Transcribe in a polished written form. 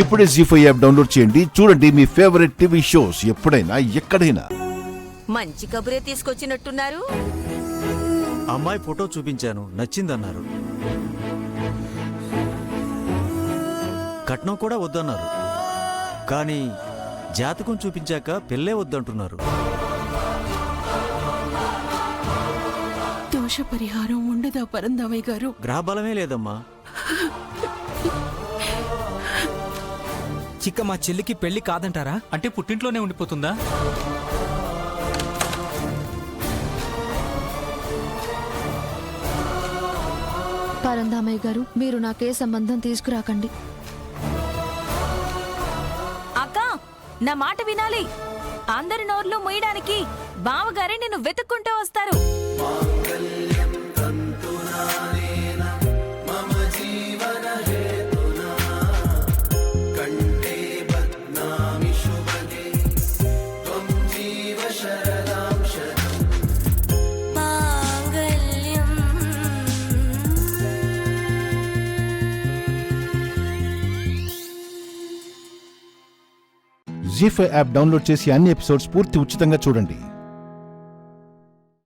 ఇప్పుడే జీ5 app download చేయండి. చూడండి మీ ఫేవరెట్ టీవీ షోస్ ఎప్పుడైనా ఎక్కడైనా. మంచి కబురే తీసుకొచ్చినట్టున్నారు. అమ్మాయి ఫోటో చూపించాను, నచ్చిందన్నారు. కట్నం కూడా వద్దన్నారు. కానీ జాతకం చూపించాక పెళ్ళే వద్దంటున్నారు. దోష పరిహారం ఉండదా పరందామయ్య గారు? గ్రహబలమే లేదమ్మా. చిక్క మా చెల్లికి పెళ్లి కాదంటారా? అంటే పుట్టింట్లోనే ఉండిపోతుందా? పరందామయ్య గారు, మీరు నాకే సంబంధం తీసుకురాకండి. అక్క, నా మాట వినాలి. అందరి నోర్లు మూయడానికి బావగారే నిన్ను వెతుక్కుంటూ వస్తారు. జీ5 యాప్ డౌన్లోడ్ చేసి అన్ని ఎపిసోడ్స్ పూర్తి ఉచితంగా చూడండి.